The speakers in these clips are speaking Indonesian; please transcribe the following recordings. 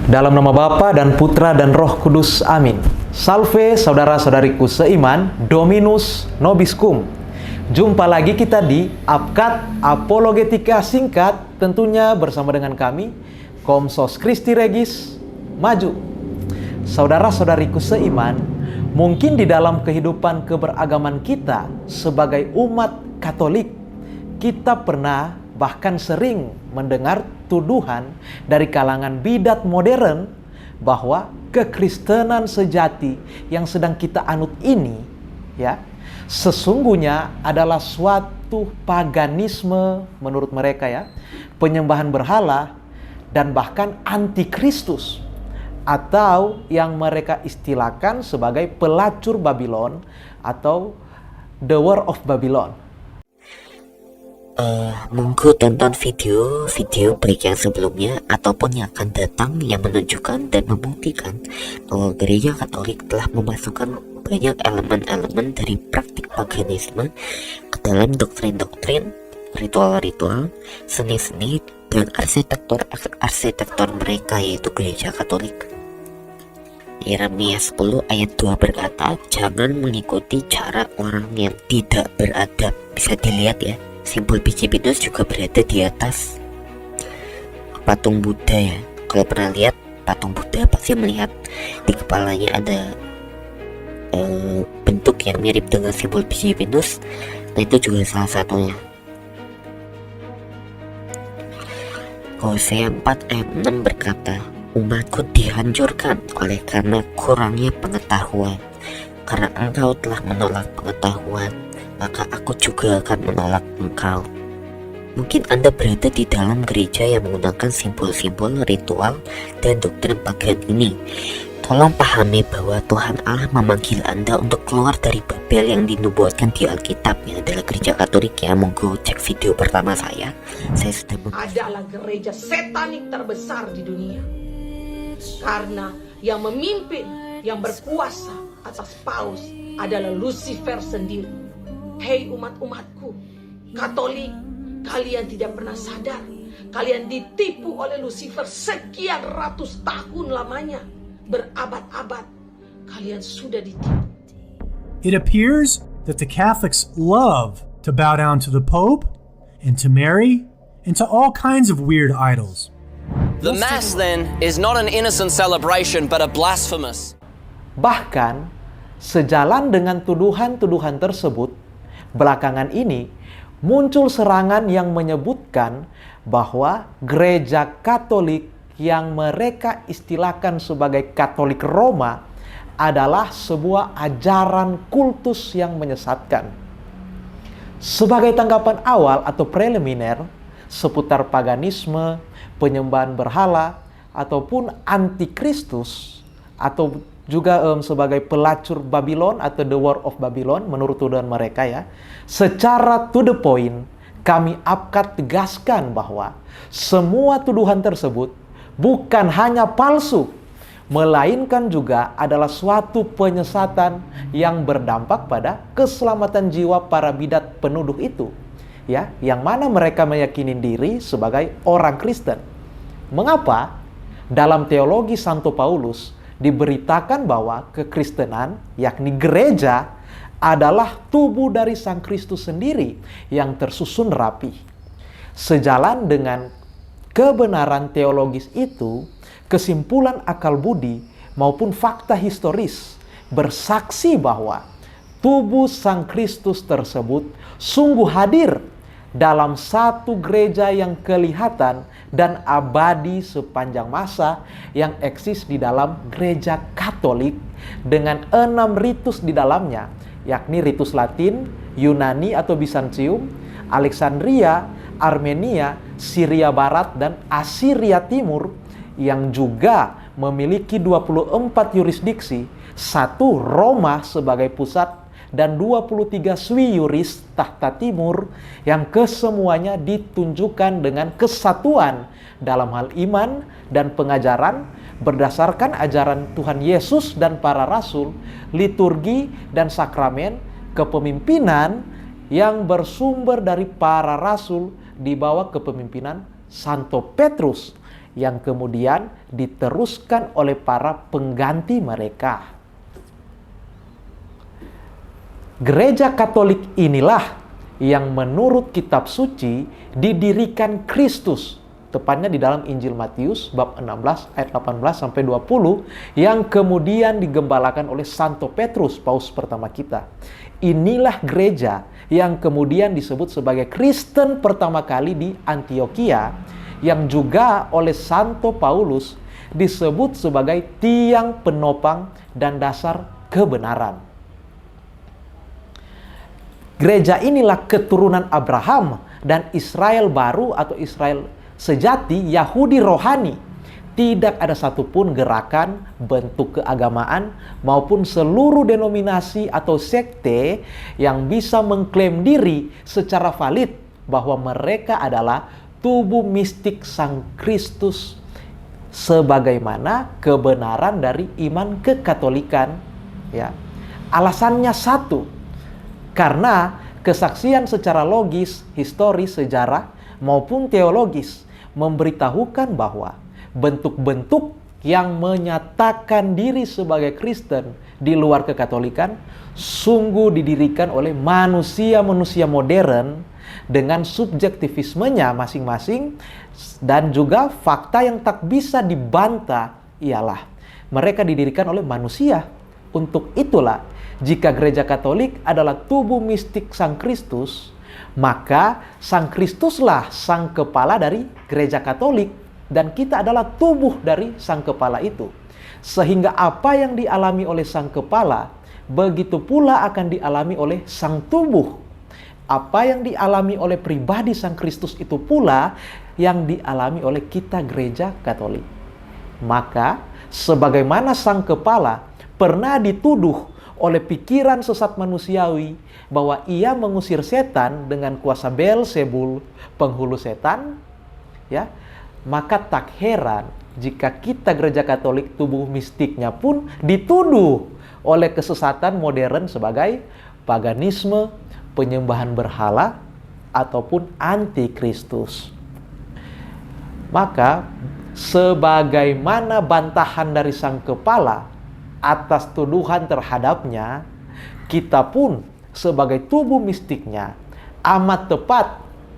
Dalam nama Bapa dan Putra dan Roh Kudus, amin. Salve saudara-saudariku seiman, Dominus Nobiscum. Jumpa lagi kita di Apkat Apologetika Singkat, tentunya bersama dengan kami, Komsos Christi Regis Maju. Saudara-saudariku seiman, mungkin di dalam kehidupan keberagaman kita sebagai umat Katolik, kita pernah bahkan sering mendengar tuduhan dari kalangan bidat modern bahwa kekristenan sejati yang sedang kita anut ini sesungguhnya adalah suatu paganisme menurut mereka, penyembahan berhala dan bahkan antikristus, atau yang mereka istilahkan sebagai pelacur Babylon atau the war of Babylon. Monggo tonton video break yang sebelumnya ataupun yang akan datang yang menunjukkan dan membuktikan bahwa gereja Katolik telah memasukkan banyak elemen-elemen dari praktik paganisme ke dalam doktrin-doktrin, ritual-ritual, seni-seni, dan arsitektur mereka, yaitu gereja Katolik. Yeremia 10 ayat 2 berkata, jangan mengikuti cara orang yang tidak beradab. Bisa dilihat ya, simbol biji pinus juga berada di atas patung Buddha ya. Kalau pernah lihat patung Buddha pasti melihat di kepalanya ada bentuk yang mirip dengan simbol biji pinus. Nah, itu juga salah satunya. Hosea 4 ayat 6 berkata, umatku dihancurkan oleh karena kurangnya pengetahuan. Karena engkau telah menolak pengetahuan, maka aku juga akan menolak engkau. Mungkin Anda berada di dalam gereja yang menggunakan simbol-simbol, ritual, dan doktrin pagan ini. Tolong pahami bahwa Tuhan Allah memanggil Anda untuk keluar dari Babel yang dinubuatkan di Alkitab, yang adalah gereja Katolik ya. Monggo cek video pertama saya sudah adalah gereja setanik terbesar di dunia. Karena yang memimpin, yang berkuasa atas paus adalah Lucifer sendiri. Hei umat-umatku Katolik, kalian tidak pernah sadar kalian ditipu oleh Lucifer sekian ratus tahun lamanya, berabad-abad kalian sudah ditipu. It appears that the Catholics love to bow down to the Pope and to Mary and to all kinds of weird idols. The Mass, then, is not an innocent celebration, but a blasphemous. Bahkan, sejalan dengan tuduhan-tuduhan tersebut, belakangan ini muncul serangan yang menyebutkan bahwa gereja Katolik yang mereka istilahkan sebagai Katolik Roma adalah sebuah ajaran kultus yang menyesatkan. Sebagai tanggapan awal atau preliminar seputar paganisme, penyembahan berhala, ataupun antikristus, atau juga sebagai pelacur Babylon atau the war of Babylon menurut tuduhan mereka ya. Secara to the point, kami Apkat tegaskan bahwa semua tuduhan tersebut bukan hanya palsu, melainkan juga adalah suatu penyesatan yang berdampak pada keselamatan jiwa para bidat penuduh itu. Ya, yang mana mereka meyakini diri sebagai orang Kristen. Mengapa? Dalam teologi Santo Paulus diberitakan bahwa kekristenan, yakni gereja, adalah tubuh dari Sang Kristus sendiri yang tersusun rapi. Sejalan dengan kebenaran teologis itu, kesimpulan akal budi maupun fakta historis bersaksi bahwa tubuh Sang Kristus tersebut sungguh hadir dalam satu gereja yang kelihatan dan abadi sepanjang masa yang eksis di dalam gereja Katolik dengan 6 ritus di dalamnya, yakni ritus Latin, Yunani atau Bizantium, Alexandria, Armenia, Syria Barat, dan Asiria Timur, yang juga memiliki 24 yurisdiksi, 1 Roma sebagai pusat, dan 23 sui juris tahta timur, yang kesemuanya ditunjukkan dengan kesatuan dalam hal iman dan pengajaran berdasarkan ajaran Tuhan Yesus dan para rasul, liturgi dan sakramen, kepemimpinan yang bersumber dari para rasul di bawah kepemimpinan Santo Petrus, yang kemudian diteruskan oleh para pengganti mereka. Gereja Katolik inilah yang menurut kitab suci didirikan Kristus, tepatnya di dalam Injil Matius bab 16 ayat 18 sampai 20, yang kemudian digembalakan oleh Santo Petrus, paus pertama kita. Inilah gereja yang kemudian disebut sebagai Kristen pertama kali di Antioquia, yang juga oleh Santo Paulus disebut sebagai tiang penopang dan dasar kebenaran. Gereja inilah keturunan Abraham dan Israel baru atau Israel sejati, Yahudi rohani. Tidak ada satupun gerakan, bentuk keagamaan, maupun seluruh denominasi atau sekte yang bisa mengklaim diri secara valid bahwa mereka adalah tubuh mistik Sang Kristus, sebagaimana kebenaran dari iman kekatolikan. Ya. Alasannya satu, karena kesaksian secara logis, historis, sejarah, maupun teologis memberitahukan bahwa bentuk-bentuk yang menyatakan diri sebagai Kristen di luar kekatolikan sungguh didirikan oleh manusia-manusia modern dengan subjektivismenya masing-masing, dan juga fakta yang tak bisa dibantah ialah mereka didirikan oleh manusia. Untuk itulah, jika gereja Katolik adalah tubuh mistik Sang Kristus, maka Sang Kristuslah sang kepala dari gereja Katolik, dan kita adalah tubuh dari sang kepala itu. Sehingga apa yang dialami oleh sang kepala, begitu pula akan dialami oleh sang tubuh. Apa yang dialami oleh pribadi Sang Kristus itu pula yang dialami oleh kita gereja Katolik. Maka, sebagaimana sang kepala pernah dituduh oleh pikiran sesat manusiawi bahwa ia mengusir setan dengan kuasa Beelzebul, penghulu setan, ya, maka tak heran jika kita gereja Katolik tubuh mistiknya pun dituduh oleh kesesatan modern sebagai paganisme, penyembahan berhala, ataupun antikristus. Maka, sebagaimana bantahan dari sang kepala atas tuduhan terhadapnya, kita pun sebagai tubuh mistiknya amat tepat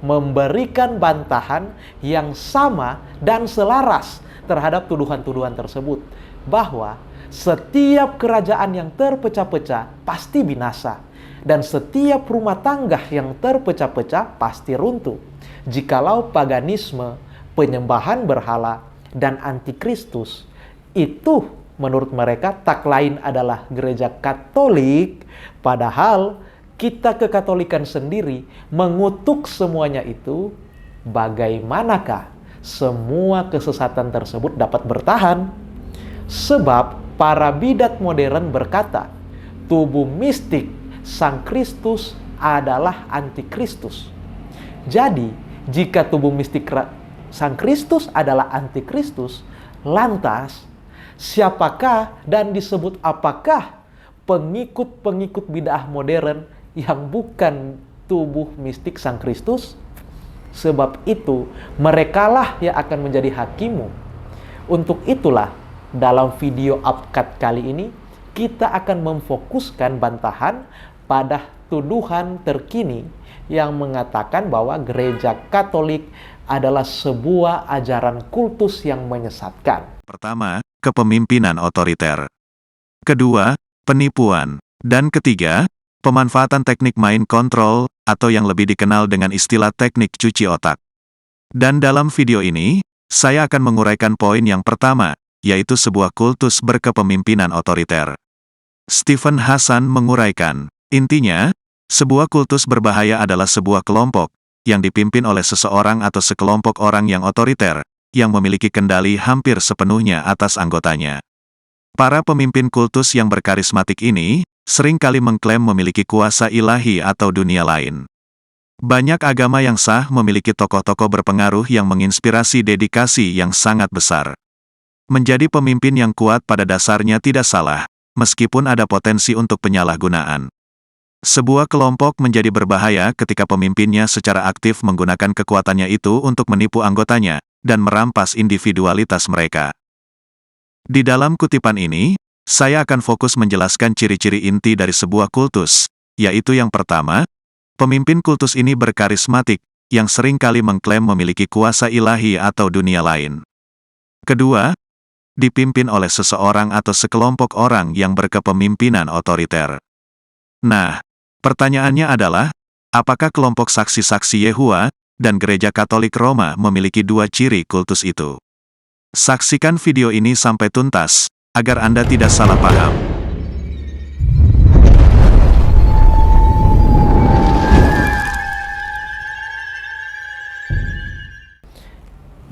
memberikan bantahan yang sama dan selaras terhadap tuduhan-tuduhan tersebut, bahwa setiap kerajaan yang terpecah-pecah pasti binasa, dan setiap rumah tangga yang terpecah-pecah pasti runtuh jikalau paganisme, penyembahan berhala, dan antikristus itu menurut mereka tak lain adalah gereja Katolik, padahal kita kekatolikan sendiri mengutuk semuanya itu. Bagaimanakah semua kesesatan tersebut dapat bertahan? Sebab para bidat modern berkata, tubuh mistik Sang Kristus adalah antikristus. Jadi, jika tubuh mistik Sang Kristus adalah antikristus, lantas siapakah dan disebut apakah pengikut-pengikut bidah modern yang bukan tubuh mistik Sang Kristus? Sebab itu, merekalah yang akan menjadi hakimu. Untuk itulah, dalam video upcut kali ini, kita akan memfokuskan bantahan pada tuduhan terkini yang mengatakan bahwa gereja Katolik adalah sebuah ajaran kultus yang menyesatkan. Pertama, kepemimpinan otoriter. Kedua, penipuan. Dan ketiga, pemanfaatan teknik mind control, atau yang lebih dikenal dengan istilah teknik cuci otak. Dan dalam video ini, saya akan menguraikan poin yang pertama, yaitu sebuah kultus berkepemimpinan otoriter. Stephen Hassan menguraikan, intinya, sebuah kultus berbahaya adalah sebuah kelompok yang dipimpin oleh seseorang atau sekelompok orang yang otoriter, yang memiliki kendali hampir sepenuhnya atas anggotanya. Para pemimpin kultus yang berkarismatik ini seringkali mengklaim memiliki kuasa ilahi atau dunia lain. Banyak agama yang sah memiliki tokoh-tokoh berpengaruh yang menginspirasi dedikasi yang sangat besar. Menjadi pemimpin yang kuat pada dasarnya tidak salah, meskipun ada potensi untuk penyalahgunaan. Sebuah kelompok menjadi berbahaya ketika pemimpinnya secara aktif menggunakan kekuatannya itu untuk menipu anggotanya, dan merampas individualitas mereka. Di dalam kutipan ini, saya akan fokus menjelaskan ciri-ciri inti dari sebuah kultus, yaitu yang pertama, pemimpin kultus ini berkarismatik, yang seringkali mengklaim memiliki kuasa ilahi atau dunia lain. Kedua, dipimpin oleh seseorang atau sekelompok orang yang berkepemimpinan otoriter. Nah, pertanyaannya adalah, apakah kelompok saksi-saksi Yehua dan Gereja Katolik Roma memiliki dua ciri kultus itu? Saksikan video ini sampai tuntas, agar Anda tidak salah paham.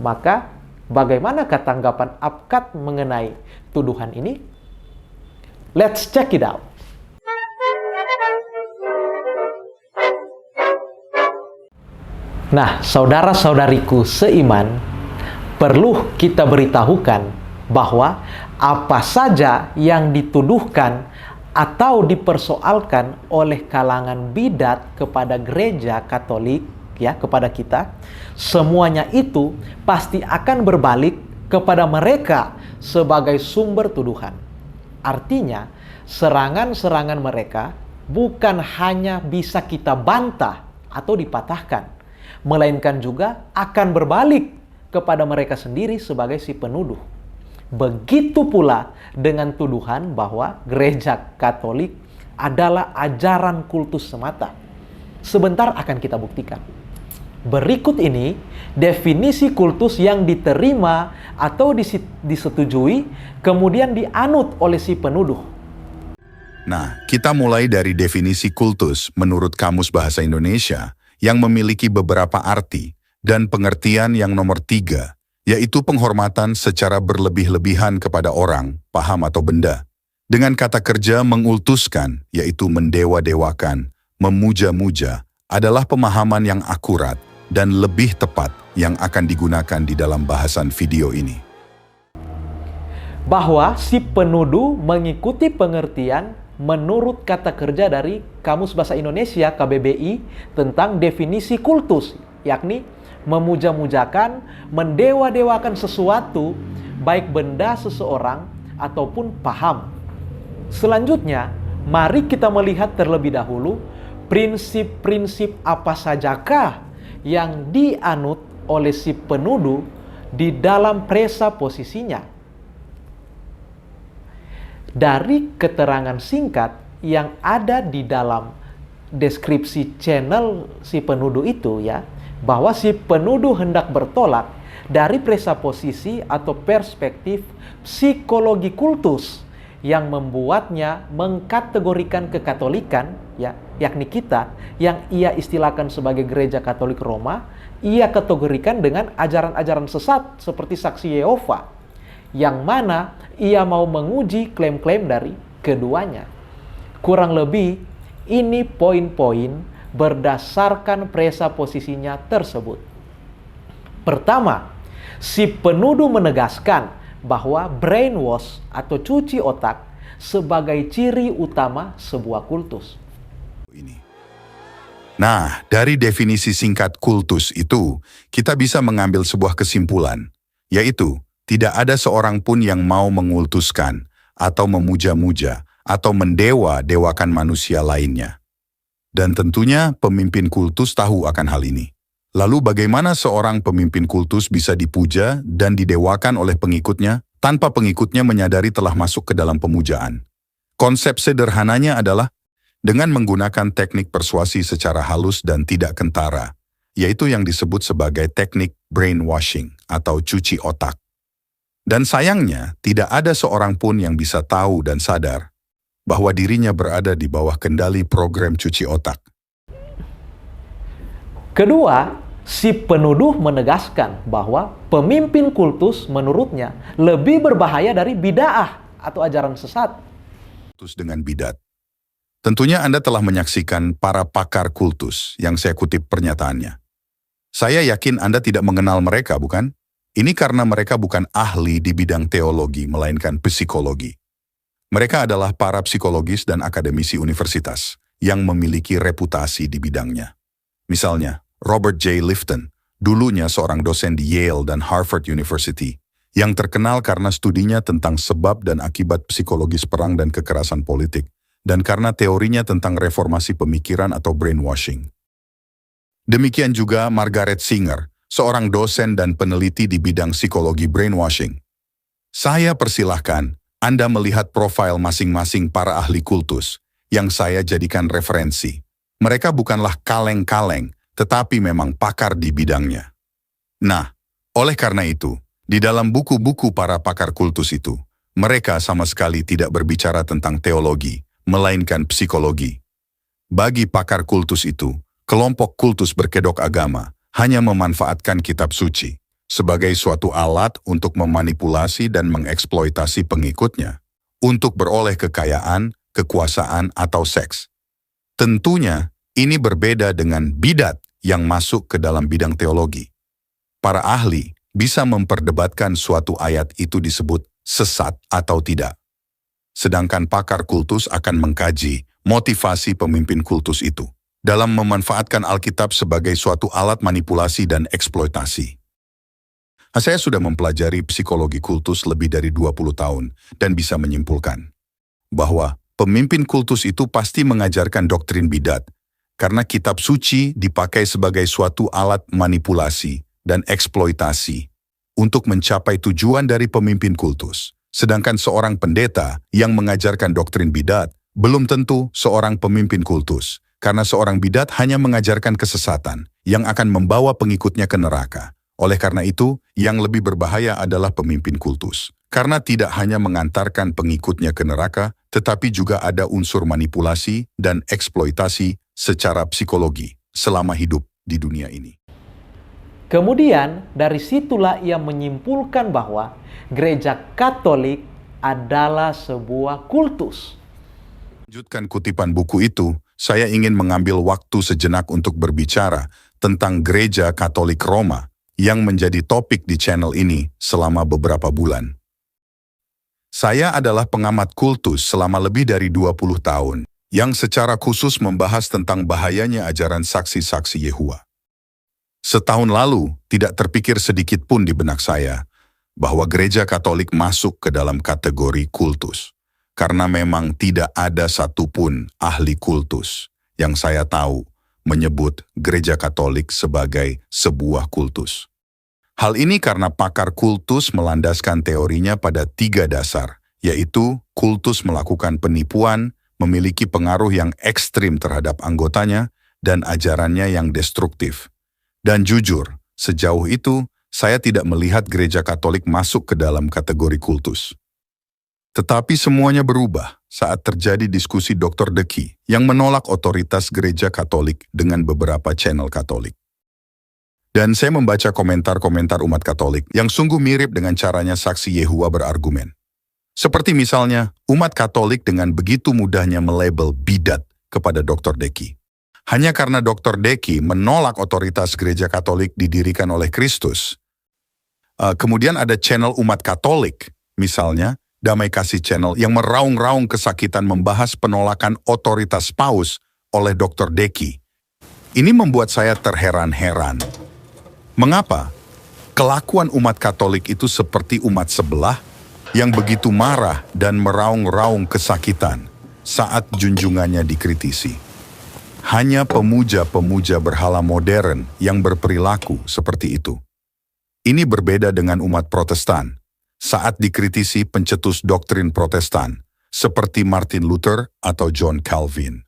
Maka, bagaimanakah tanggapan Apkat mengenai tuduhan ini? Let's check it out. Nah, saudara-saudariku seiman, perlu kita beritahukan bahwa apa saja yang dituduhkan atau dipersoalkan oleh kalangan bidat kepada gereja Katolik, ya, kepada kita, semuanya itu pasti akan berbalik kepada mereka sebagai sumber tuduhan. Artinya, serangan-serangan mereka bukan hanya bisa kita bantah atau dipatahkan, melainkan juga akan berbalik kepada mereka sendiri sebagai si penuduh. Begitu pula dengan tuduhan bahwa gereja Katolik adalah ajaran kultus semata. Sebentar akan kita buktikan. Berikut ini definisi kultus yang diterima atau disetujui, kemudian dianut oleh si penuduh. Nah, kita mulai dari definisi kultus menurut Kamus Bahasa Indonesia yang memiliki beberapa arti dan pengertian. Yang nomor 3, yaitu penghormatan secara berlebih-lebihan kepada orang, paham atau benda. Dengan kata kerja mengultuskan, yaitu mendewa-dewakan, memuja-muja, adalah pemahaman yang akurat dan lebih tepat yang akan digunakan di dalam bahasan video ini. Bahwa si penuduh mengikuti pengertian menurut kata kerja dari Kamus Bahasa Indonesia KBBI tentang definisi kultus, yakni memuja-mujakan, mendewa-dewakan sesuatu, baik benda seseorang ataupun paham. Selanjutnya, mari kita melihat terlebih dahulu prinsip-prinsip apa sajakah yang dianut oleh si penuduh di dalam presaposisinya. Dari keterangan singkat yang ada di dalam deskripsi channel si penuduh itu, ya, bahwa si penuduh hendak bertolak dari presaposisi atau perspektif psikologi kultus yang membuatnya mengkategorikan kekatolikan, ya, yakni kita, yang ia istilahkan sebagai Gereja Katolik Roma, ia kategorikan dengan ajaran-ajaran sesat seperti saksi Yehova, yang mana ia mau menguji klaim-klaim dari keduanya. Kurang lebih, ini poin-poin berdasarkan presaposisinya tersebut. Pertama, si penuduh menegaskan bahwa brainwash atau cuci otak sebagai ciri utama sebuah kultus. Nah, dari definisi singkat kultus itu, kita bisa mengambil sebuah kesimpulan, yaitu tidak ada seorang pun yang mau mengultuskan atau memuja-muja atau mendewa-dewakan manusia lainnya. Dan tentunya pemimpin kultus tahu akan hal ini. Lalu bagaimana seorang pemimpin kultus bisa dipuja dan didewakan oleh pengikutnya tanpa pengikutnya menyadari telah masuk ke dalam pemujaan? Konsep sederhananya adalah dengan menggunakan teknik persuasi secara halus dan tidak kentara, yaitu yang disebut sebagai teknik brainwashing atau cuci otak. Dan sayangnya, tidak ada seorang pun yang bisa tahu dan sadar bahwa dirinya berada di bawah kendali program cuci otak. Kedua, si penuduh menegaskan bahwa pemimpin kultus menurutnya lebih berbahaya dari bid'ah atau ajaran sesat. Kultus dengan bidat. Tentunya Anda telah menyaksikan para pakar kultus yang saya kutip pernyataannya. Saya yakin Anda tidak mengenal mereka, bukan? Ini karena mereka bukan ahli di bidang teologi, melainkan psikologi. Mereka adalah para psikologis dan akademisi universitas yang memiliki reputasi di bidangnya. Misalnya, Robert J. Lifton, dulunya seorang dosen di Yale dan Harvard University, yang terkenal karena studinya tentang sebab dan akibat psikologis perang dan kekerasan politik, dan karena teorinya tentang reformasi pemikiran atau brainwashing. Demikian juga Margaret Singer, seorang dosen dan peneliti di bidang psikologi brainwashing. Saya persilahkan Anda melihat profil masing-masing para ahli kultus yang saya jadikan referensi. Mereka bukanlah kaleng-kaleng, tetapi memang pakar di bidangnya. Nah, oleh karena itu, di dalam buku-buku para pakar kultus itu, mereka sama sekali tidak berbicara tentang teologi, melainkan psikologi. Bagi pakar kultus itu, kelompok kultus berkedok agama hanya memanfaatkan kitab suci sebagai suatu alat untuk memanipulasi dan mengeksploitasi pengikutnya untuk beroleh kekayaan, kekuasaan, atau seks. Tentunya, ini berbeda dengan bidat yang masuk ke dalam bidang teologi. Para ahli bisa memperdebatkan suatu ayat itu disebut sesat atau tidak. Sedangkan pakar kultus akan mengkaji motivasi pemimpin kultus itu dalam memanfaatkan Alkitab sebagai suatu alat manipulasi dan eksploitasi. Saya sudah mempelajari psikologi kultus lebih dari 20 tahun dan bisa menyimpulkan bahwa pemimpin kultus itu pasti mengajarkan doktrin bidat karena kitab suci dipakai sebagai suatu alat manipulasi dan eksploitasi untuk mencapai tujuan dari pemimpin kultus. Sedangkan seorang pendeta yang mengajarkan doktrin bidat belum tentu seorang pemimpin kultus, karena seorang bidat hanya mengajarkan kesesatan yang akan membawa pengikutnya ke neraka. Oleh karena itu, yang lebih berbahaya adalah pemimpin kultus, karena tidak hanya mengantarkan pengikutnya ke neraka, tetapi juga ada unsur manipulasi dan eksploitasi secara psikologi selama hidup di dunia ini. Kemudian dari situlah ia menyimpulkan bahwa gereja Katolik adalah sebuah kultus. Lanjutkan kutipan buku itu, saya ingin mengambil waktu sejenak untuk berbicara tentang gereja Katolik Roma yang menjadi topik di channel ini selama beberapa bulan. Saya adalah pengamat kultus selama lebih dari 20 tahun yang secara khusus membahas tentang bahayanya ajaran saksi-saksi Yehuwa. Setahun lalu, tidak terpikir sedikit pun di benak saya bahwa gereja Katolik masuk ke dalam kategori kultus. Karena memang tidak ada satupun ahli kultus yang saya tahu menyebut gereja Katolik sebagai sebuah kultus. Hal ini karena pakar kultus melandaskan teorinya pada 3 dasar, yaitu kultus melakukan penipuan, memiliki pengaruh yang ekstrim terhadap anggotanya, dan ajarannya yang destruktif. Dan jujur, sejauh itu, saya tidak melihat gereja Katolik masuk ke dalam kategori kultus. Tetapi semuanya berubah saat terjadi diskusi Dr. Deki yang menolak otoritas gereja Katolik dengan beberapa channel Katolik. Dan saya membaca komentar-komentar umat Katolik yang sungguh mirip dengan caranya saksi Yehuwa berargumen. Seperti misalnya, umat Katolik dengan begitu mudahnya melabel bidat kepada Dr. Deki. Hanya karena Dr. Deki menolak otoritas gereja Katolik didirikan oleh Kristus. Kemudian ada channel umat Katolik, misalnya, Damai Kasih Channel yang meraung-raung kesakitan membahas penolakan otoritas Paus oleh Dr. Deki. Ini membuat saya terheran-heran. Mengapa? Kelakuan umat Katolik itu seperti umat sebelah yang begitu marah dan meraung-raung kesakitan saat junjungannya dikritisi. Hanya pemuja-pemuja berhala modern yang berperilaku seperti itu. Ini berbeda dengan umat Protestan saat dikritisi pencetus doktrin Protestan, seperti Martin Luther atau John Calvin.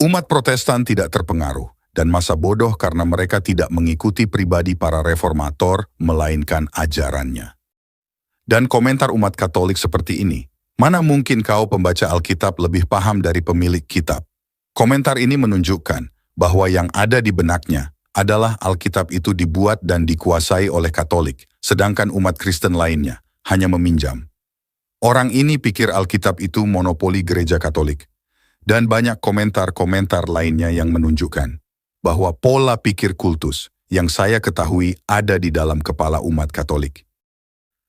Umat Protestan tidak terpengaruh dan masa bodoh karena mereka tidak mengikuti pribadi para reformator, melainkan ajarannya. Dan komentar umat Katolik seperti ini, mana mungkin kau pembaca Alkitab lebih paham dari pemilik kitab? Komentar ini menunjukkan bahwa yang ada di benaknya adalah Alkitab itu dibuat dan dikuasai oleh Katolik, sedangkan umat Kristen lainnya hanya meminjam. Orang ini pikir Alkitab itu monopoli gereja Katolik. Dan banyak komentar-komentar lainnya yang menunjukkan bahwa pola pikir kultus yang saya ketahui ada di dalam kepala umat Katolik.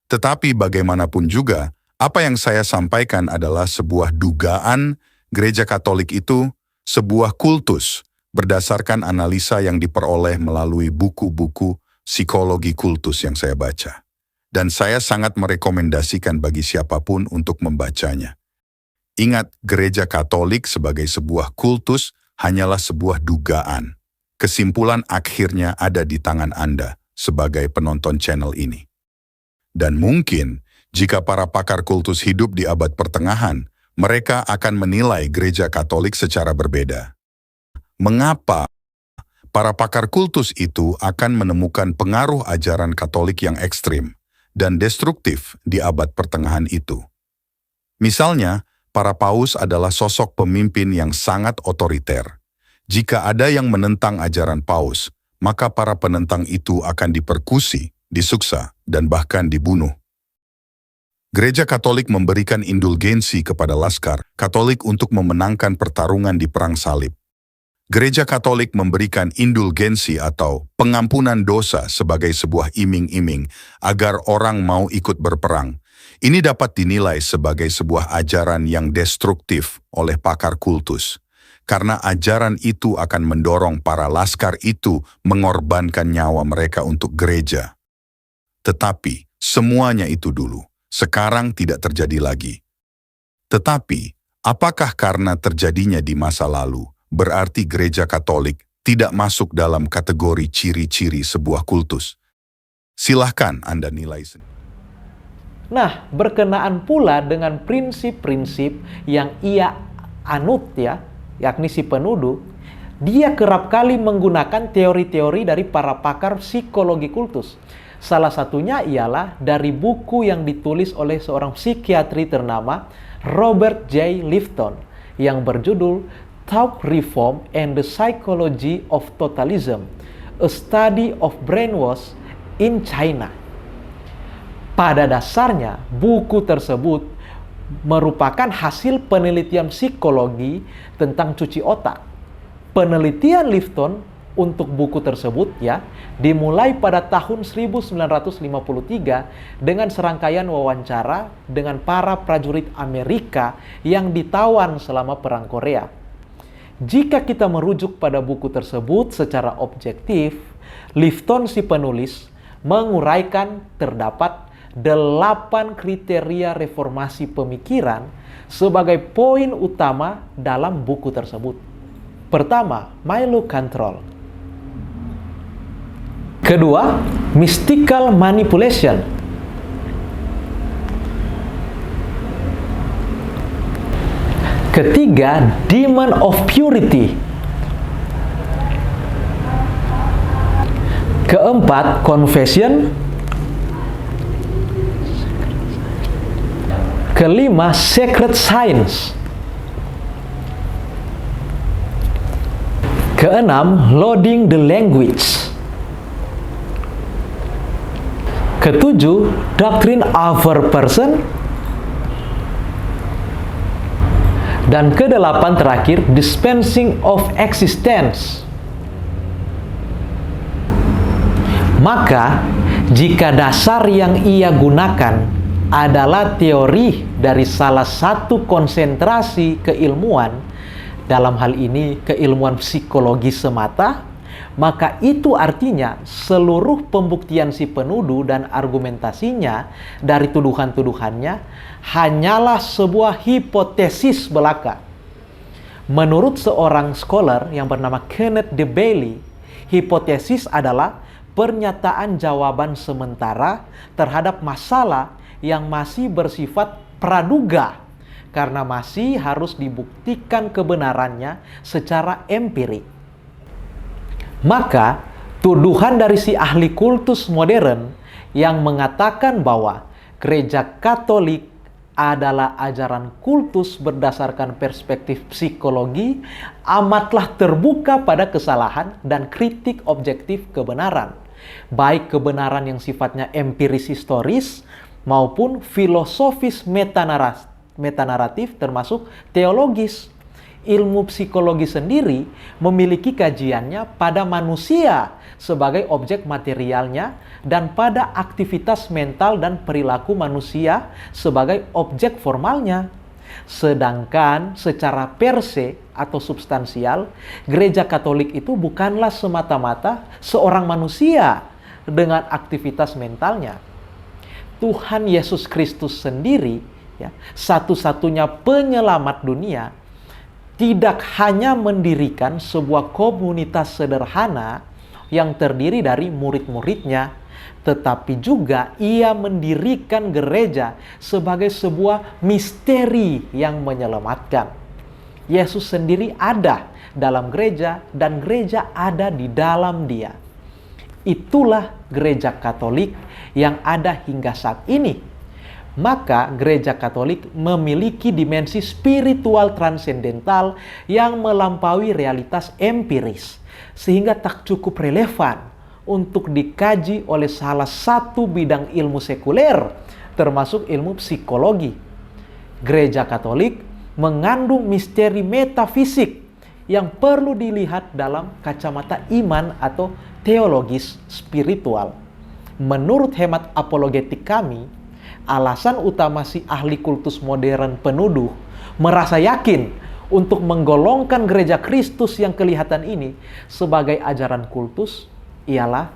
Tetapi bagaimanapun juga, apa yang saya sampaikan adalah sebuah dugaan gereja Katolik itu sebuah kultus berdasarkan analisa yang diperoleh melalui buku-buku Psikologi Kultus yang saya baca. Dan saya sangat merekomendasikan bagi siapapun untuk membacanya. Ingat, gereja Katolik sebagai sebuah kultus hanyalah sebuah dugaan. Kesimpulan akhirnya ada di tangan Anda sebagai penonton channel ini. Dan mungkin, jika para pakar kultus hidup di abad pertengahan, mereka akan menilai gereja Katolik secara berbeda. Mengapa para pakar kultus itu akan menemukan pengaruh ajaran Katolik yang ekstrim dan destruktif di abad pertengahan itu? Misalnya, para paus adalah sosok pemimpin yang sangat otoriter. Jika ada yang menentang ajaran paus, maka para penentang itu akan dipersekusi, disuksa, dan bahkan dibunuh. Gereja Katolik memberikan indulgensi kepada Laskar Katolik untuk memenangkan pertarungan di Perang Salib. Gereja Katolik memberikan indulgensi atau pengampunan dosa sebagai sebuah iming-iming agar orang mau ikut berperang. Ini dapat dinilai sebagai sebuah ajaran yang destruktif oleh pakar kultus, karena ajaran itu akan mendorong para laskar itu mengorbankan nyawa mereka untuk gereja. Tetapi semuanya itu dulu, sekarang tidak terjadi lagi. Tetapi, apakah karena terjadinya di masa lalu, berarti gereja Katolik tidak masuk dalam kategori ciri-ciri sebuah kultus? Silahkan Anda nilai sendiri. Nah, berkenaan pula dengan prinsip-prinsip yang ia anut ya, yakni si penuduh, dia kerap kali menggunakan teori-teori dari para pakar psikologi kultus. Salah satunya ialah dari buku yang ditulis oleh seorang psikiatri ternama Robert J. Lifton yang berjudul Thought Reform and the Psychology of Totalism, A Study of Brainwash in China. Pada dasarnya, buku tersebut merupakan hasil penelitian psikologi tentang cuci otak. Penelitian Lifton untuk buku tersebut ya dimulai pada tahun 1953 dengan serangkaian wawancara dengan para prajurit Amerika yang ditawan selama Perang Korea. Jika kita merujuk pada buku tersebut secara objektif, Lifton si penulis menguraikan terdapat 8 kriteria reformasi pemikiran sebagai poin utama dalam buku tersebut. Pertama, Milo control. Kedua, mystical manipulation. Ketiga, demon of purity. Keempat, confession. Kelima, sacred science. Keenam, loading the language. Ketujuh, doctrine of a person. Dan kedelapan terakhir, dispensing of existence. Maka, jika dasar yang ia gunakan adalah teori dari salah satu konsentrasi keilmuan, dalam hal ini keilmuan psikologi semata, maka itu artinya seluruh pembuktian si penuduh dan argumentasinya dari tuduhan-tuduhannya hanyalah sebuah hipotesis belaka. Menurut seorang scholar yang bernama Kenneth de Bailey, hipotesis adalah pernyataan jawaban sementara terhadap masalah yang masih bersifat praduga karena masih harus dibuktikan kebenarannya secara empirik. Maka, tuduhan dari si ahli kultus modern yang mengatakan bahwa gereja Katolik adalah ajaran kultus berdasarkan perspektif psikologi amatlah terbuka pada kesalahan dan kritik objektif kebenaran, baik kebenaran yang sifatnya empiris historis maupun filosofis metanaratif termasuk teologis. Ilmu psikologi sendiri memiliki kajiannya pada manusia sebagai objek materialnya dan pada aktivitas mental dan perilaku manusia sebagai objek formalnya. Sedangkan secara per se atau substansial, gereja Katolik itu bukanlah semata-mata seorang manusia, dengan aktivitas mentalnya. Tuhan Yesus Kristus sendiri, ya, satu-satunya penyelamat dunia, tidak hanya mendirikan sebuah komunitas sederhana yang terdiri dari murid-muridnya, tetapi juga ia mendirikan gereja sebagai sebuah misteri yang menyelamatkan. Yesus sendiri ada dalam gereja dan gereja ada di dalam dia. Itulah gereja Katolik yang ada hingga saat ini. Maka gereja Katolik memiliki dimensi spiritual transendental yang melampaui realitas empiris, sehingga tak cukup relevan untuk dikaji oleh salah satu bidang ilmu sekuler, termasuk ilmu psikologi. Gereja Katolik mengandung misteri metafisik yang perlu dilihat dalam kacamata iman atau teologis spiritual. Menurut hemat apologetik kami, alasan utama si ahli kultus modern penuduh merasa yakin untuk menggolongkan gereja Kristus yang kelihatan ini sebagai ajaran kultus ialah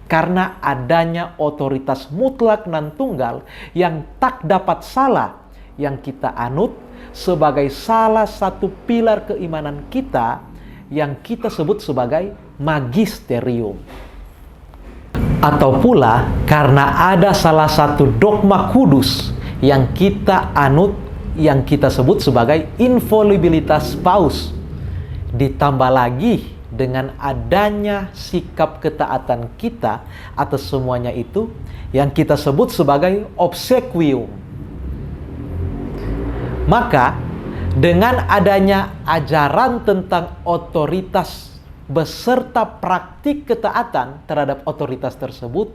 karena adanya otoritas mutlak nan tunggal yang tak dapat salah yang kita anut sebagai salah satu pilar keimanan kita yang kita sebut sebagai magisterium. Atau pula karena ada salah satu dogma kudus yang kita anut yang kita sebut sebagai infalibilitas paus. Ditambah lagi dengan adanya sikap ketaatan kita atas semuanya itu yang kita sebut sebagai obsequium. Maka dengan adanya ajaran tentang otoritas beserta praktik ketaatan terhadap otoritas tersebut,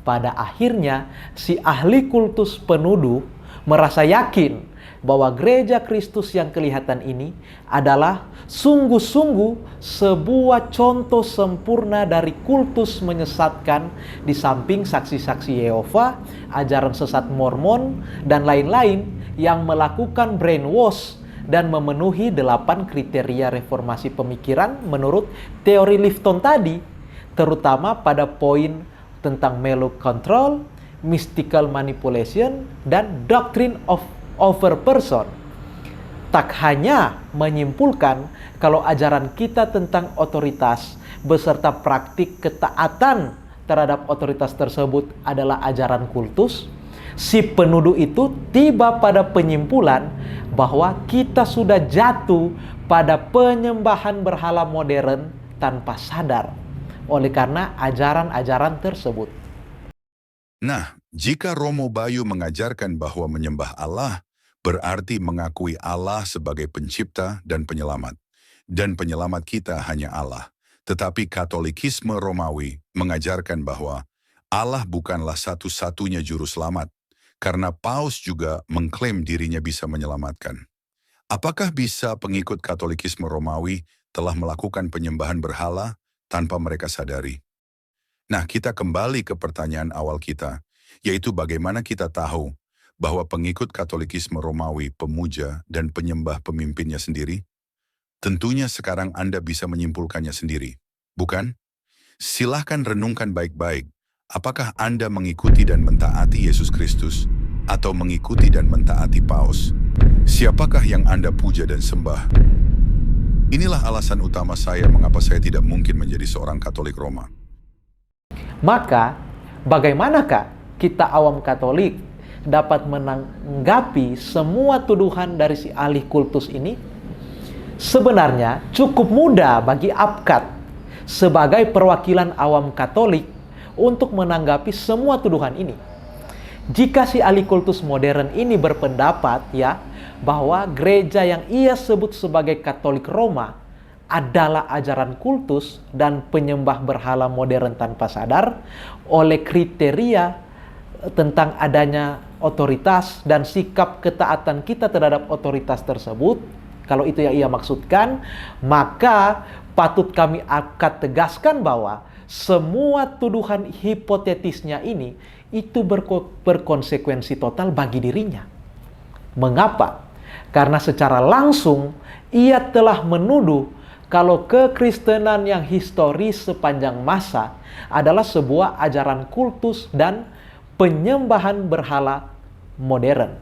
pada akhirnya si ahli kultus penuduh merasa yakin bahwa gereja Kristus yang kelihatan ini adalah sungguh-sungguh sebuah contoh sempurna dari kultus menyesatkan di samping saksi-saksi Yehova, ajaran sesat Mormon, dan lain-lain yang melakukan brainwash dan memenuhi 8 kriteria reformasi pemikiran menurut teori Lifton tadi, terutama pada poin tentang Melo control, mystical manipulation, dan doctrine of over person. Tak hanya menyimpulkan kalau ajaran kita tentang otoritas beserta praktik ketaatan terhadap otoritas tersebut adalah ajaran kultus, si penuduh itu tiba pada penyimpulan bahwa kita sudah jatuh pada penyembahan berhala modern tanpa sadar oleh karena ajaran-ajaran tersebut. Nah, jika Romo Bayu mengajarkan bahwa menyembah Allah berarti mengakui Allah sebagai pencipta dan penyelamat, dan penyelamat kita hanya Allah, tetapi Katolikisme Romawi mengajarkan bahwa Allah bukanlah satu-satunya juru selamat, karena Paus juga mengklaim dirinya bisa menyelamatkan. Apakah bisa pengikut Katolikisme Romawi telah melakukan penyembahan berhala tanpa mereka sadari? Nah, kita kembali ke pertanyaan awal kita, yaitu bagaimana kita tahu bahwa pengikut Katolikisme Romawi pemuja dan penyembah pemimpinnya sendiri? Tentunya sekarang Anda bisa menyimpulkannya sendiri, bukan? Silahkan renungkan baik-baik. Apakah Anda mengikuti dan mentaati Yesus Kristus atau mengikuti dan mentaati Paus? Siapakah yang Anda puja dan sembah? Inilah alasan utama saya mengapa saya tidak mungkin menjadi seorang Katolik Roma. Maka, bagaimanakah kita awam Katolik dapat menanggapi semua tuduhan dari si ahli kultus ini? Sebenarnya cukup mudah bagi Abkat sebagai perwakilan awam Katolik untuk menanggapi semua tuduhan ini. Jika si ahli kultus modern ini berpendapat bahwa gereja yang ia sebut sebagai Katolik Roma adalah ajaran kultus dan penyembah berhala modern tanpa sadar oleh kriteria tentang adanya otoritas dan sikap ketaatan kita terhadap otoritas tersebut, kalau itu yang ia maksudkan, maka patut kami akan tegaskan bahwa semua tuduhan hipotetisnya ini itu berkonsekuensi total bagi dirinya. Mengapa? Karena secara langsung ia telah menuduh kalau kekristenan yang historis sepanjang masa adalah sebuah ajaran kultus dan penyembahan berhala modern.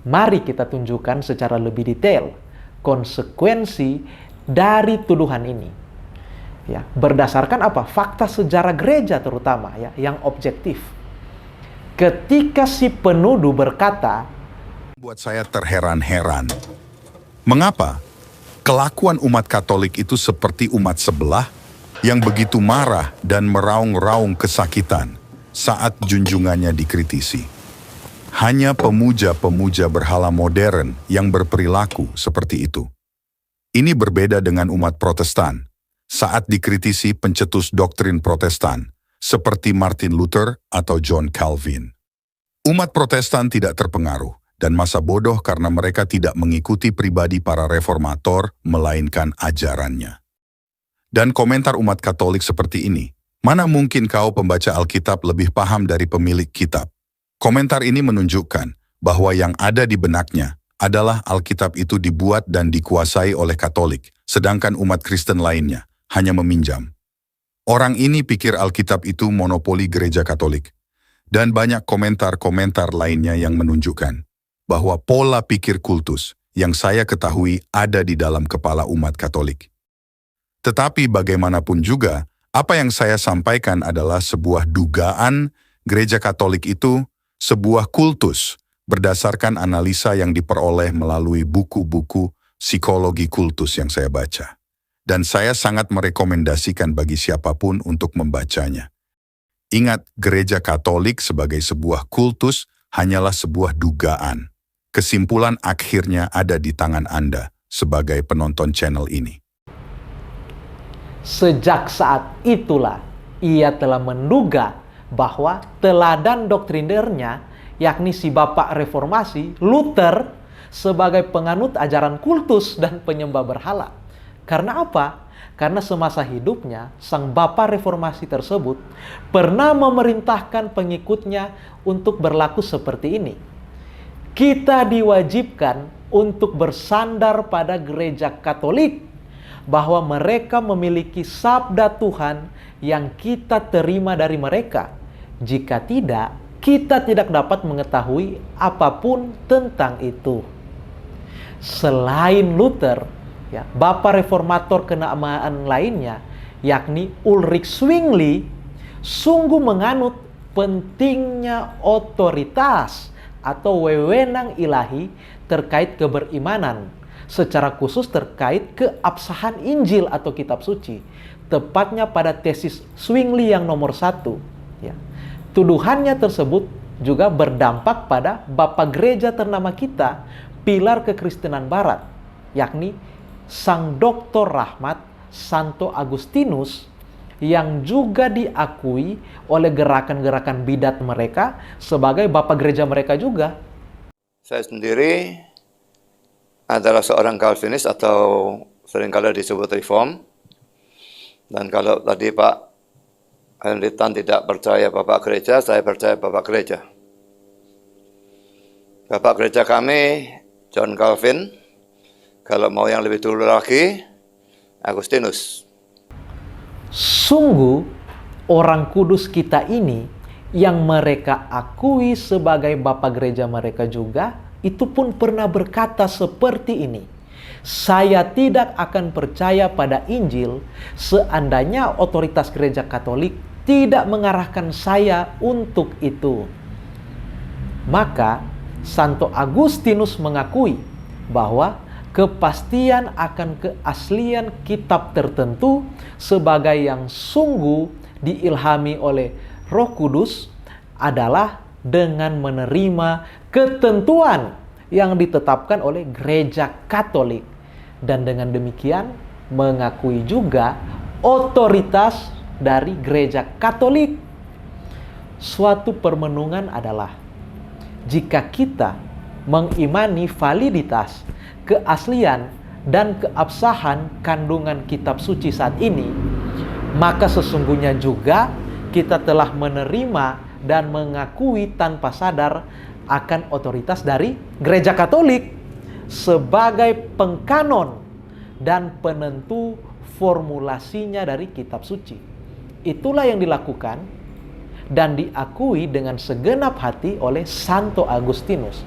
Mari kita tunjukkan secara lebih detail konsekuensi dari tuduhan ini. Ya, berdasarkan apa? Fakta sejarah gereja terutama ya, yang objektif. Ketika si penuduh berkata, Buat saya terheran-heran. Mengapa kelakuan umat Katolik itu seperti umat sebelah yang begitu marah dan meraung-raung kesakitan saat junjungannya dikritisi? Hanya pemuja-pemuja berhala modern yang berperilaku seperti itu. Ini berbeda dengan umat Protestan saat dikritisi pencetus doktrin Protestan seperti Martin Luther atau John Calvin. Umat Protestan tidak terpengaruh dan masa bodoh karena mereka tidak mengikuti pribadi para reformator melainkan ajarannya. Dan komentar umat Katolik seperti ini, mana mungkin kau pembaca Alkitab lebih paham dari pemilik kitab? Komentar ini menunjukkan bahwa yang ada di benaknya adalah Alkitab itu dibuat dan dikuasai oleh Katolik, sedangkan umat Kristen lainnya hanya meminjam. Orang ini pikir Alkitab itu monopoli gereja Katolik. Dan banyak komentar-komentar lainnya yang menunjukkan bahwa pola pikir kultus yang saya ketahui ada di dalam kepala umat Katolik. Tetapi bagaimanapun juga, apa yang saya sampaikan adalah sebuah dugaan gereja Katolik itu sebuah kultus berdasarkan analisa yang diperoleh melalui buku-buku psikologi kultus yang saya baca. Dan saya sangat merekomendasikan bagi siapapun untuk membacanya. Ingat, gereja Katolik sebagai sebuah kultus hanyalah sebuah dugaan. Kesimpulan akhirnya ada di tangan Anda sebagai penonton channel ini. sejak saat itulah ia telah menduga bahwa teladan doktrinernya, yakni si Bapak Reformasi, Luther, sebagai penganut ajaran kultus dan penyembah berhala. Karena apa? Karena semasa hidupnya, sang Bapak Reformasi tersebut pernah memerintahkan pengikutnya untuk berlaku seperti ini. Kita diwajibkan untuk bersandar pada gereja Katolik, bahwa mereka memiliki sabda Tuhan yang kita terima dari mereka. Jika tidak, kita tidak dapat mengetahui apapun tentang itu. Selain Luther, ya, Bapak Reformator kenamaan lainnya, yakni Ulrich Zwingli, sungguh menganut pentingnya otoritas atau wewenang ilahi terkait keberimanan, secara khusus terkait keabsahan Injil atau kitab suci, tepatnya pada tesis Zwingli yang nomor 1. Ya. Tuduhannya tersebut juga berdampak pada Bapak Gereja ternama kita, pilar kekristenan Barat, yakni Sang Dr. Rahmat Santo Agustinus, yang juga diakui oleh gerakan-gerakan bidat mereka sebagai Bapak Gereja mereka juga. Saya sendiri adalah seorang Calvinis atau seringkali disebut Reform. Dan kalau tadi Pak Henry Tan tidak percaya Bapak Gereja, saya percaya Bapak Gereja. Bapak Gereja kami, John Calvin. Kalau mau yang lebih dulu lagi, Agustinus. Sungguh, orang kudus kita ini yang mereka akui sebagai Bapak Gereja mereka juga, itu pun pernah berkata seperti ini. Saya tidak akan percaya pada Injil seandainya otoritas gereja Katolik tidak mengarahkan saya untuk itu. Maka, Santo Agustinus mengakui bahwa kepastian akan keaslian kitab tertentu sebagai yang sungguh diilhami oleh Roh Kudus adalah dengan menerima ketentuan yang ditetapkan oleh gereja Katolik, dan dengan demikian mengakui juga otoritas dari gereja Katolik. Suatu permenungan adalah jika kita mengimani validitas, keaslian, dan keabsahan kandungan kitab suci saat ini, maka sesungguhnya juga kita telah menerima dan mengakui tanpa sadar akan otoritas dari gereja Katolik sebagai pengkanon dan penentu formulasinya dari kitab suci. Itulah yang dilakukan dan diakui dengan segenap hati oleh Santo Agustinus.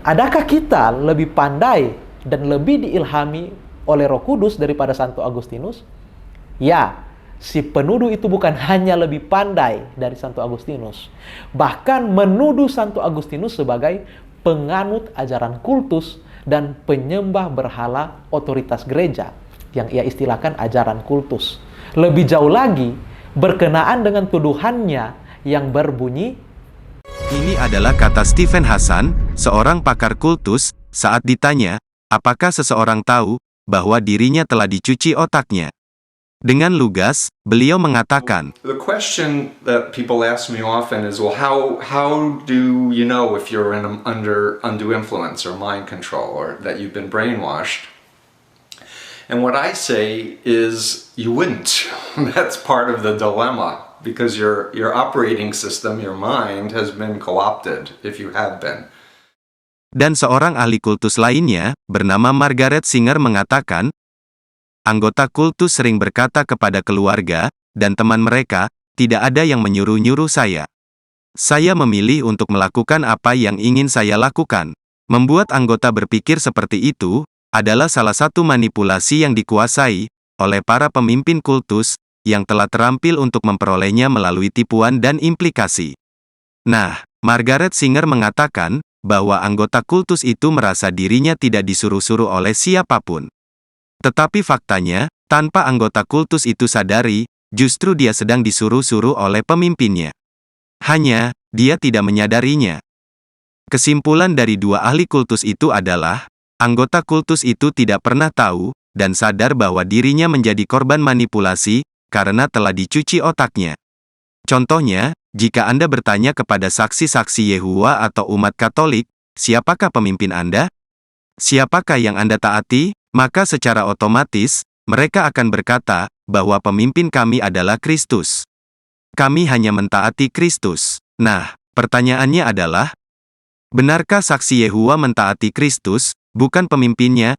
Adakah kita lebih pandai dan lebih diilhami oleh Roh Kudus daripada Santo Agustinus? Ya, si penuduh itu bukan hanya lebih pandai dari Santo Agustinus, bahkan menuduh Santo Agustinus sebagai penganut ajaran kultus dan penyembah berhala otoritas gereja, yang ia istilahkan ajaran kultus. Lebih jauh lagi, berkenaan dengan tuduhannya yang berbunyi, Ini adalah kata Stephen Hassan, seorang pakar kultus, saat ditanya, apakah seseorang tahu bahwa dirinya telah dicuci otaknya. Dengan lugas, beliau mengatakan, The question that people ask me often is, well, how do you know if you're under undue influence or mind control or that you've been brainwashed? And what I say is, you wouldn't. That's part of the dilemma, because your operating system, your mind, has been co-opted if you have been. Dan seorang ahli kultus lainnya, bernama Margaret Singer mengatakan, anggota kultus sering berkata kepada keluarga dan teman mereka, tidak ada yang menyuruh-nyuruh saya. Saya memilih untuk melakukan apa yang ingin saya lakukan. Membuat anggota berpikir seperti itu adalah salah satu manipulasi yang dikuasai oleh para pemimpin kultus yang telah terampil untuk memperolehnya melalui tipuan dan implikasi. Nah, Margaret Singer mengatakan bahwa anggota kultus itu merasa dirinya tidak disuruh-suruh oleh siapapun. Tetapi faktanya, tanpa anggota kultus itu sadari, justru dia sedang disuruh-suruh oleh pemimpinnya. Hanya, dia tidak menyadarinya. Kesimpulan dari dua ahli kultus itu adalah, anggota kultus itu tidak pernah tahu, dan sadar bahwa dirinya menjadi korban manipulasi, karena telah dicuci otaknya. Contohnya, jika Anda bertanya kepada saksi-saksi Yehova atau umat Katolik, siapakah pemimpin Anda? Siapakah yang Anda taati? Maka secara otomatis, mereka akan berkata, bahwa pemimpin kami adalah Kristus. Kami hanya mentaati Kristus. Nah, pertanyaannya adalah, benarkah saksi Yehova mentaati Kristus, bukan pemimpinnya?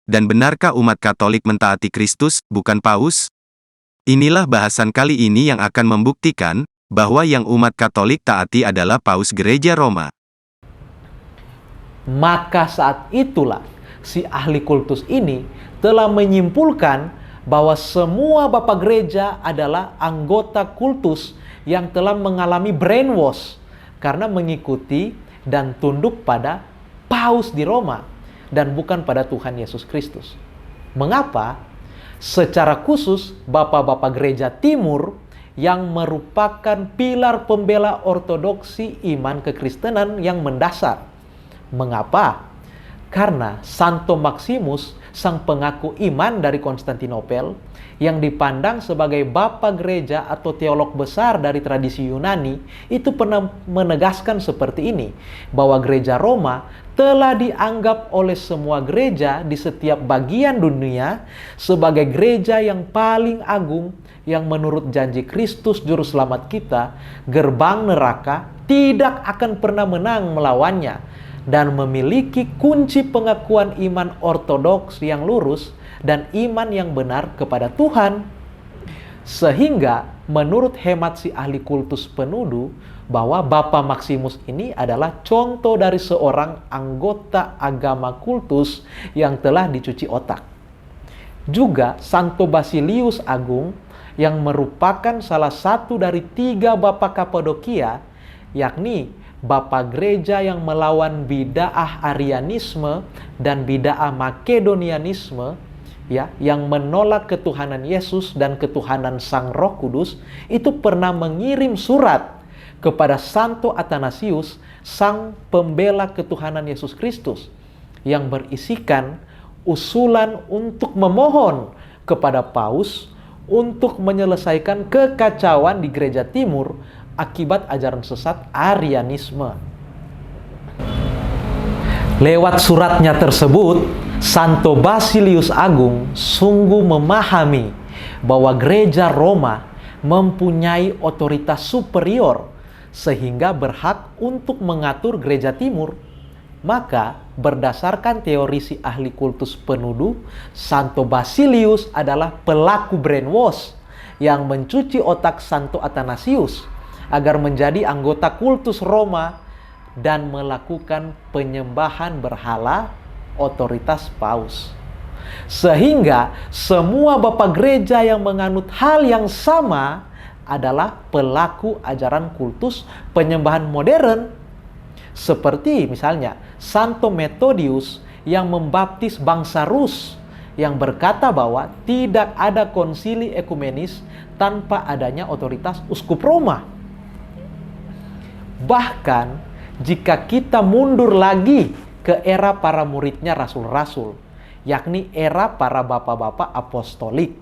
Dan benarkah umat Katolik mentaati Kristus, bukan Paus? Inilah bahasan kali ini yang akan membuktikan, bahwa yang umat Katolik taati adalah Paus Gereja Roma. Maka saat itulah, si ahli kultus ini telah menyimpulkan bahwa semua bapak gereja adalah anggota kultus yang telah mengalami brainwash karena mengikuti dan tunduk pada Paus di Roma dan bukan pada Tuhan Yesus Kristus. Mengapa? Secara khusus bapak-bapak gereja timur yang merupakan pilar pembela ortodoksi iman kekristenan yang mendasar. Mengapa? Karena Santo Maximus, sang pengaku iman dari Konstantinopel, yang dipandang sebagai bapa gereja atau teolog besar dari tradisi Yunani, itu pernah menegaskan seperti ini, bahwa gereja Roma telah dianggap oleh semua gereja di setiap bagian dunia sebagai gereja yang paling agung, yang menurut janji Kristus Juru Selamat kita, gerbang neraka tidak akan pernah menang melawannya, dan memiliki kunci pengakuan iman ortodoks yang lurus dan iman yang benar kepada Tuhan. Sehingga menurut hemat si ahli kultus penuduh, bahwa Bapak Maximus ini adalah contoh dari seorang anggota agama kultus yang telah dicuci otak. Juga Santo Basilius Agung, yang merupakan salah satu dari 3 Bapak Kapadokia, yakni Bapak gereja yang melawan bid'ah Arianisme dan bid'ah Makedonianisme, ya, yang menolak ketuhanan Yesus dan ketuhanan Sang Roh Kudus, itu pernah mengirim surat kepada Santo Athanasius, sang pembela ketuhanan Yesus Kristus, yang berisikan usulan untuk memohon kepada Paus untuk menyelesaikan kekacauan di gereja timur akibat ajaran sesat Arianisme. Lewat suratnya tersebut, Santo Basilius Agung sungguh memahami bahwa gereja Roma mempunyai otoritas superior sehingga berhak untuk mengatur gereja timur. Maka berdasarkan teori si ahli kultus penuduh, Santo Basilius adalah pelaku brainwash yang mencuci otak Santo Athanasius agar menjadi anggota kultus Roma dan melakukan penyembahan berhala otoritas paus. Sehingga semua bapak gereja yang menganut hal yang sama adalah pelaku ajaran kultus penyembahan modern. Seperti misalnya Santo Methodius yang membaptis bangsa Rus, yang berkata bahwa tidak ada konsili ekumenis tanpa adanya otoritas uskup Roma. Bahkan jika kita mundur lagi ke era para muridnya rasul-rasul, yakni era para bapak-bapak apostolik,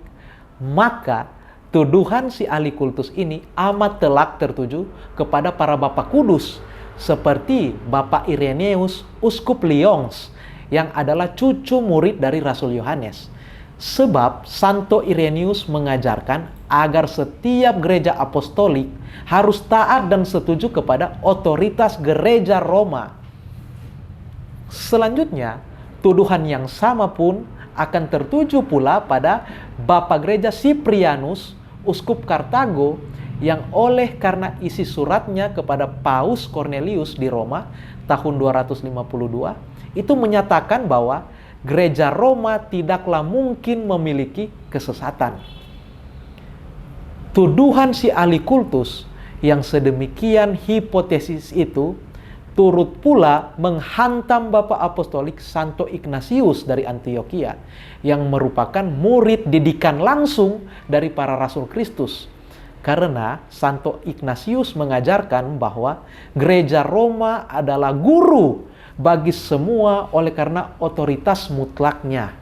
maka tuduhan si ahli kultus ini amat telak tertuju kepada para bapak kudus, seperti Bapak Irenaeus, Uskup Lyons, yang adalah cucu murid dari Rasul Yohanes. Sebab Santo Irenaeus mengajarkan agar setiap gereja apostolik harus taat dan setuju kepada otoritas gereja Roma. Selanjutnya, tuduhan yang sama pun akan tertuju pula pada Bapak Gereja Cyprianus, Uskup Kartago, yang oleh karena isi suratnya kepada Paus Cornelius di Roma tahun 252 itu menyatakan bahwa gereja Roma tidaklah mungkin memiliki kesesatan. Tuduhan si ahli kultus yang sedemikian hipotesis itu turut pula menghantam Bapak Apostolik Santo Ignatius dari Antioquia yang merupakan murid didikan langsung dari para Rasul Kristus. Karena Santo Ignatius mengajarkan bahwa gereja Roma adalah guru bagi semua oleh karena otoritas mutlaknya.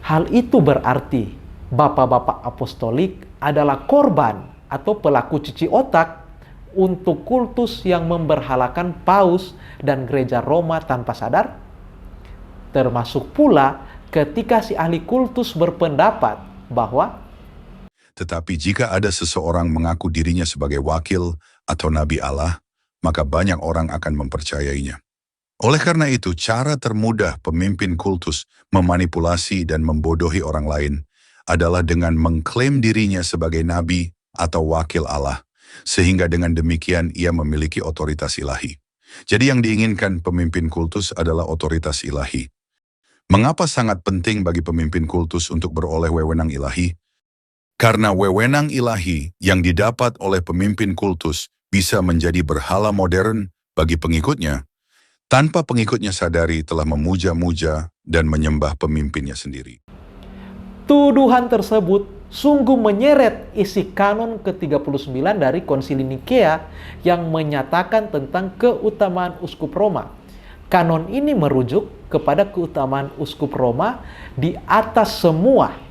Hal itu berarti bapak-bapak apostolik adalah korban atau pelaku cuci otak untuk kultus yang memberhalakan paus dan gereja Roma tanpa sadar. Termasuk pula ketika si ahli kultus berpendapat bahwa Tetapi jika ada seseorang mengaku dirinya sebagai wakil atau nabi Allah, maka banyak orang akan mempercayainya. Oleh karena itu, cara termudah pemimpin kultus memanipulasi dan membodohi orang lain adalah dengan mengklaim dirinya sebagai nabi atau wakil Allah, sehingga dengan demikian ia memiliki otoritas ilahi. Jadi yang diinginkan pemimpin kultus adalah otoritas ilahi. Mengapa sangat penting bagi pemimpin kultus untuk beroleh wewenang ilahi? Karena wewenang ilahi yang didapat oleh pemimpin kultus bisa menjadi berhala modern bagi pengikutnya, tanpa pengikutnya sadari telah memuja-muja dan menyembah pemimpinnya sendiri. tuduhan tersebut sungguh menyeret isi kanon ke-39 dari Konsili Nikea yang menyatakan tentang keutamaan uskup Roma. Kanon ini merujuk kepada keutamaan uskup Roma di atas semua.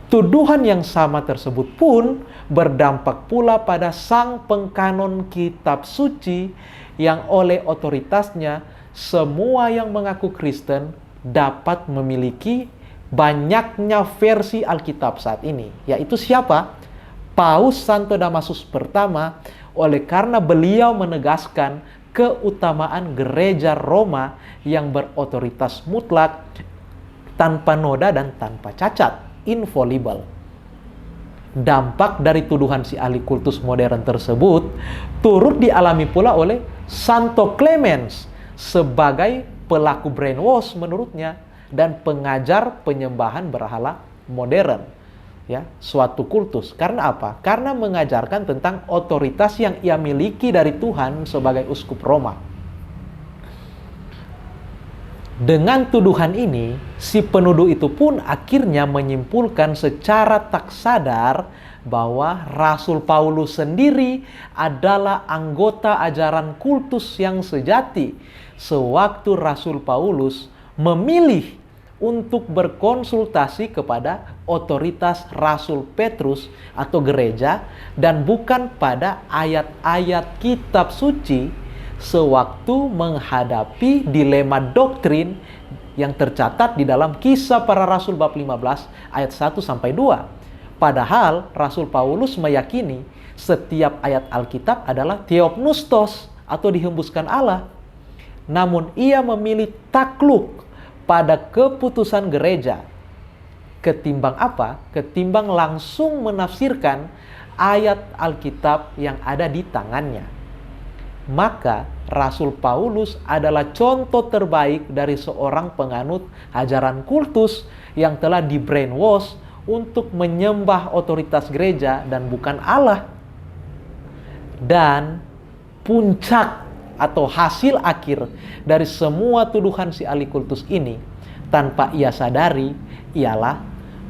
Tuduhan yang sama tersebut pun berdampak pula pada sang pengkanon kitab suci yang oleh otoritasnya semua yang mengaku Kristen dapat memiliki banyaknya versi Alkitab saat ini. Yaitu siapa? Paus Santo Damasus pertama, oleh karena beliau menegaskan keutamaan gereja Roma yang berotoritas mutlak, tanpa noda dan tanpa cacat, infallible. Dampak dari tuduhan si ahli kultus modern tersebut turut dialami pula oleh Santo Clemens sebagai pelaku brainwash menurutnya dan pengajar penyembahan berhala modern, ya, suatu kultus. Karena apa? Karena mengajarkan tentang otoritas yang ia miliki dari Tuhan sebagai uskup Roma. Dengan tuduhan ini, si penuduh itu pun akhirnya menyimpulkan secara tak sadar bahwa Rasul Paulus sendiri adalah anggota ajaran kultus yang sejati, sewaktu Rasul Paulus memilih untuk berkonsultasi kepada otoritas Rasul Petrus atau gereja dan bukan pada ayat-ayat kitab suci sewaktu menghadapi dilema doktrin yang tercatat di dalam Kisah Para Rasul bab 15 ayat 1-2. Padahal Rasul Paulus meyakini setiap ayat Alkitab adalah theopneustos atau dihembuskan Allah. Namun ia memilih takluk pada keputusan gereja. Ketimbang apa? Ketimbang langsung menafsirkan ayat Alkitab yang ada di tangannya. Maka Rasul Paulus adalah contoh terbaik dari seorang penganut ajaran kultus yang telah di brainwash untuk menyembah otoritas gereja dan bukan Allah. Dan puncak atau hasil akhir dari semua tuduhan si ahli kultus ini tanpa ia sadari ialah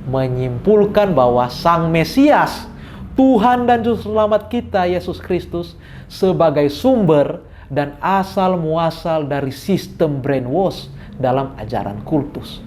menyimpulkan bahwa Sang Mesias, Tuhan dan Juru Selamat kita Yesus Kristus sebagai sumber dan asal muasal dari sistem brainwash dalam ajaran kultus.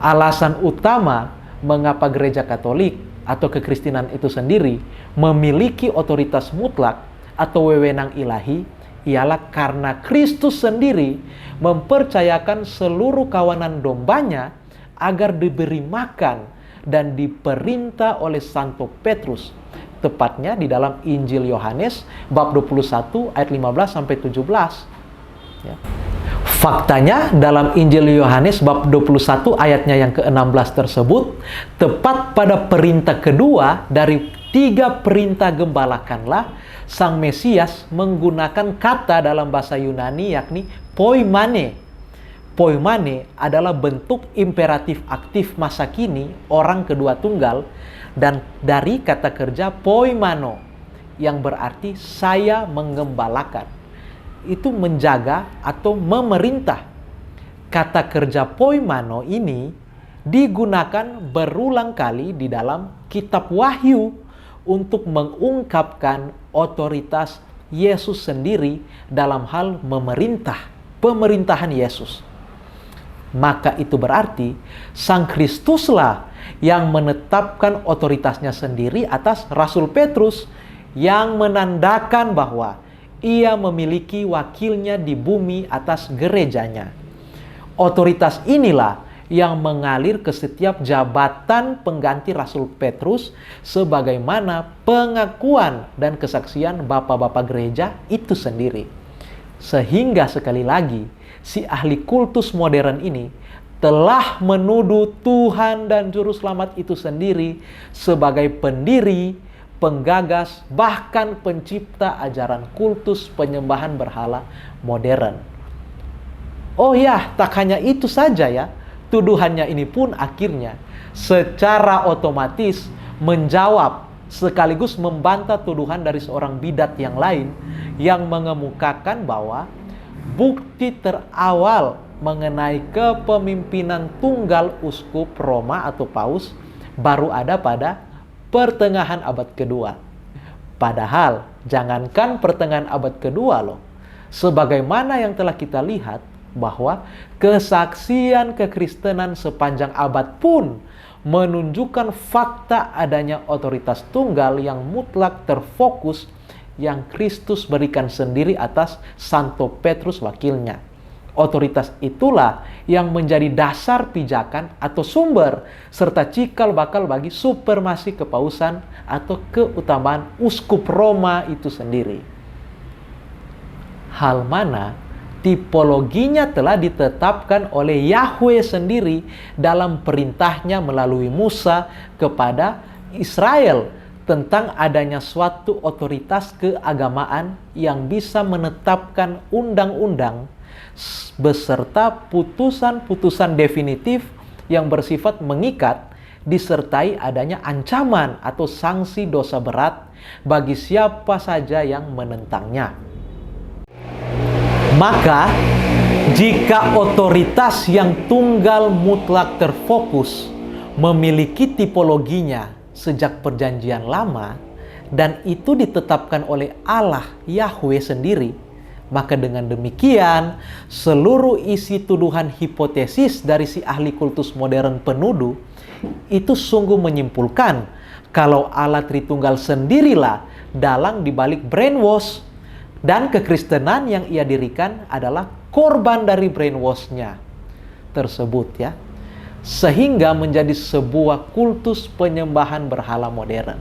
Alasan utama mengapa gereja Katolik atau kekristenan itu sendiri memiliki otoritas mutlak atau wewenang ilahi ialah karena Kristus sendiri mempercayakan seluruh kawanan dombanya agar diberi makan dan diperintah oleh Santo Petrus, tepatnya di dalam Injil Yohanes bab 21 ayat 15 sampai 17. Ya. Faktanya dalam Injil Yohanes bab 21 ayatnya yang ke-16 tersebut tepat pada perintah kedua dari 3 perintah gembalakanlah, Sang Mesias menggunakan kata dalam bahasa Yunani yakni poimane. Poimane adalah bentuk imperatif aktif masa kini orang kedua tunggal dan dari kata kerja poimano yang berarti saya menggembalakan. Itu menjaga atau memerintah. Kata kerja poimano ini digunakan berulang kali di dalam kitab Wahyu untuk mengungkapkan otoritas Yesus sendiri dalam hal memerintah, pemerintahan Yesus. Maka itu berarti Sang Kristuslah yang menetapkan otoritasnya sendiri atas Rasul Petrus yang menandakan bahwa ia memiliki wakilnya di bumi atas gerejanya. Otoritas inilah yang mengalir ke setiap jabatan pengganti Rasul Petrus sebagaimana pengakuan dan kesaksian bapak-bapak gereja itu sendiri. Sehingga sekali lagi, si ahli kultus modern ini telah menuduh Tuhan dan Juru Selamat itu sendiri sebagai pendiri, penggagas, bahkan pencipta ajaran kultus penyembahan berhala modern. Oh ya, tak hanya itu saja ya. Tuduhannya ini pun akhirnya secara otomatis menjawab sekaligus membantah tuduhan dari seorang bidat yang lain yang mengemukakan bahwa bukti terawal mengenai kepemimpinan tunggal uskup Roma atau paus baru ada pada pertengahan abad kedua. Padahal jangankan pertengahan abad kedua loh, sebagaimana yang telah kita lihat bahwa kesaksian kekristenan sepanjang abad pun menunjukkan fakta adanya otoritas tunggal yang mutlak terfokus yang Kristus berikan sendiri atas Santo Petrus wakilnya. Otoritas itulah yang menjadi dasar pijakan atau sumber serta cikal bakal bagi supremasi kepausan atau keutamaan uskup Roma itu sendiri. Hal mana tipologinya telah ditetapkan oleh Yahweh sendiri dalam perintahnya melalui Musa kepada Israel tentang adanya suatu otoritas keagamaan yang bisa menetapkan undang-undang beserta putusan-putusan definitif yang bersifat mengikat disertai adanya ancaman atau sanksi dosa berat bagi siapa saja yang menentangnya. Maka, jika otoritas yang tunggal mutlak terfokus memiliki tipologinya sejak perjanjian lama dan itu ditetapkan oleh Allah Yahweh sendiri, maka dengan demikian seluruh isi tuduhan hipotesis dari si ahli kultus modern penuduh itu sungguh menyimpulkan kalau Allah Tritunggal sendirilah dalang dibalik brainwash dan kekristenan yang ia dirikan adalah korban dari brainwash-nya tersebut ya. Sehingga menjadi sebuah kultus penyembahan berhala modern.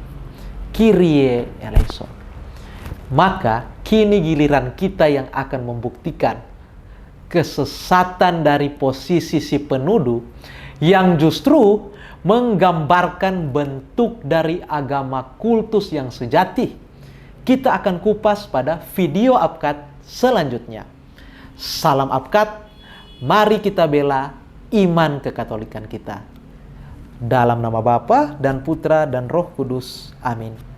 Kyrie eleison. Maka kini giliran kita yang akan membuktikan kesesatan dari posisi si penuduh yang justru menggambarkan bentuk dari agama kultus yang sejati. Kita akan kupas pada video Apkat selanjutnya. Salam Apkat, mari kita bela iman kekatolikan kita. Dalam nama Bapa dan Putra dan Roh Kudus. Amin.